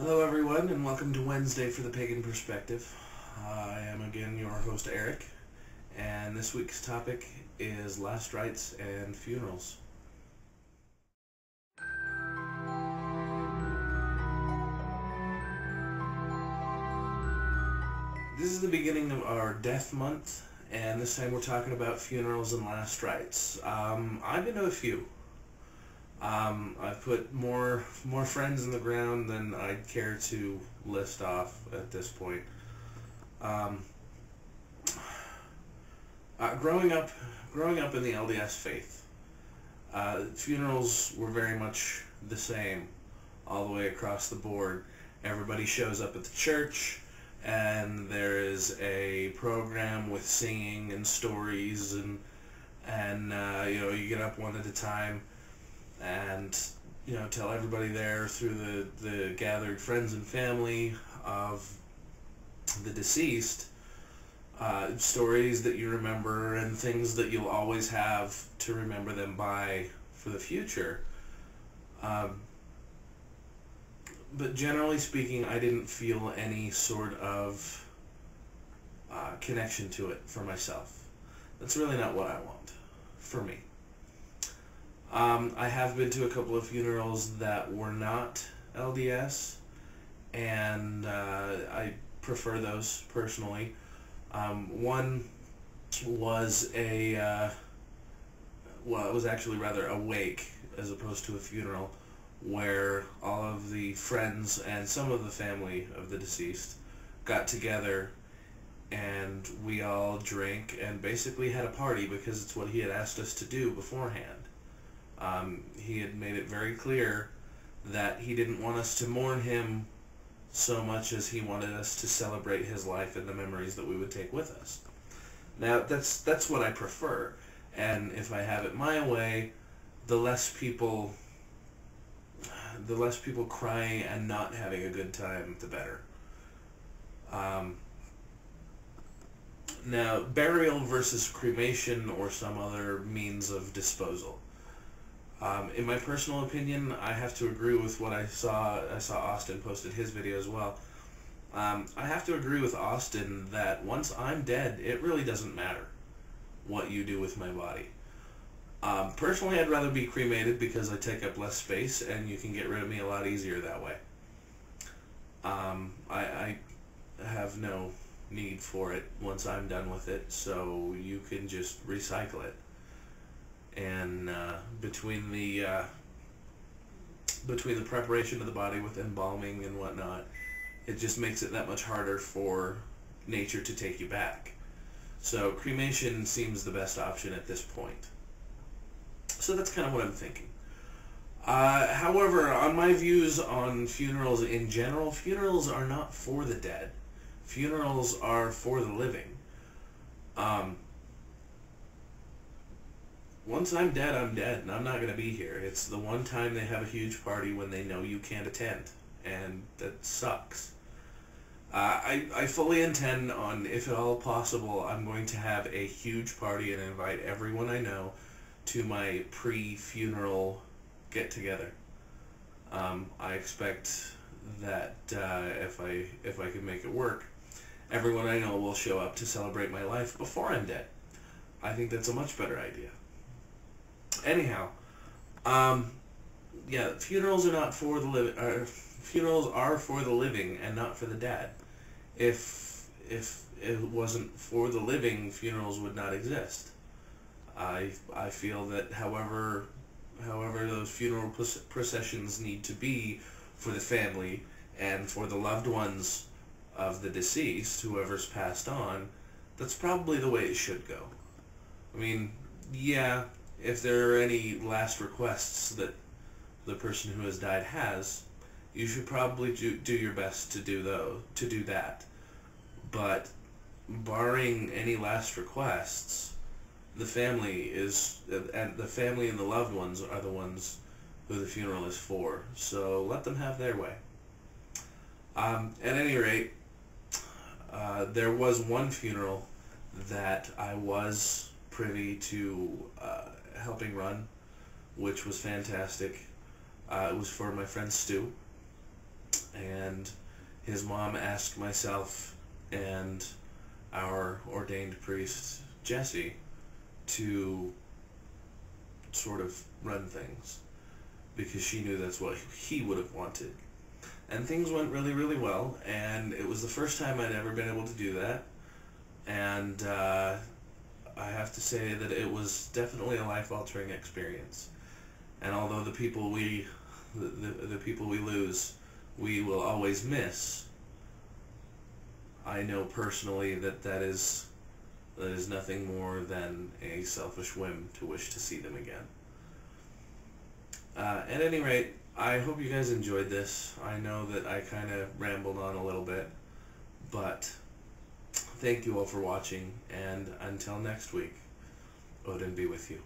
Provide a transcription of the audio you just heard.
Hello everyone, and welcome to Wednesday for the Pagan Perspective. I am again your host Eric, and this week's topic is last rites and funerals. This is the beginning of our death month, and this time we're talking about funerals and last rites. I've been to a few. I've put more friends in the ground than I'd care to list off at this point. Growing up in the LDS faith, funerals were very much the same all the way across the board. Everybody shows up at the church, and there is a program with singing and stories, and you get up one at a time and tell everybody there through the gathered friends and family of the deceased stories that you remember and things that you'll always have to remember them by for the future. But generally speaking, I didn't feel any sort of connection to it for myself. That's really not what I want for me. I have been to a couple of funerals that were not LDS, and I prefer those personally. One was it was actually rather a wake as opposed to a funeral, where all of the friends and some of the family of the deceased got together and we all drank and basically had a party because it's what he had asked us to do beforehand. He had made it very clear that he didn't want us to mourn him so much as he wanted us to celebrate his life and the memories that we would take with us. Now, that's what I prefer, and if I have it my way, the less people crying and not having a good time, the better. Now, burial versus cremation or some other means of disposal. In my personal opinion, I have to agree with what I saw Austin posted his video as well. I have to agree with Austin that once I'm dead, it really doesn't matter what you do with my body. Personally, I'd rather be cremated because I take up less space and you can get rid of me a lot easier that way. I have no need for it once I'm done with it, so you can just recycle it. And between the preparation of the body with embalming and whatnot, it just makes it that much harder for nature to take you back. So cremation seems the best option at this point. So that's kind of what I'm thinking. However, on my views on funerals in general, funerals are not for the dead. Funerals are for the living. Once I'm dead, I'm dead, and I'm not going to be here. It's the one time they have a huge party when they know you can't attend, and that sucks. I fully intend on, if at all possible, I'm going to have a huge party and invite everyone I know to my pre-funeral get-together. I expect that if I can make it work, everyone I know will show up to celebrate my life before I'm dead. I think that's a much better idea. Anyhow, yeah, funerals are not for the living. Funerals are for the living and not for the dead. If it wasn't for the living, funerals would not exist. I feel that however those funeral processions need to be for the family and for the loved ones of the deceased, whoever's passed on, that's probably the way it should go. I mean, yeah, if there are any last requests that the person who has died has, you should probably do your best to do that. But barring any last requests, the family and the loved ones are the ones who the funeral is for. So let them have their way. At any rate, there was one funeral that I was privy to helping run, which was fantastic. It was for my friend Stu, and his mom asked myself and our ordained priest, Jesse, to sort of run things, because she knew that's what he would have wanted. And things went really, really well, and it was the first time I'd ever been able to do that, and I have to say that it was definitely a life-altering experience. And although the people we lose, we will always miss, I know personally that is nothing more than a selfish whim to wish to see them again. At any rate, I hope you guys enjoyed this. I know that I kind of rambled on a little bit, but thank you all for watching, and until next week, Odin be with you.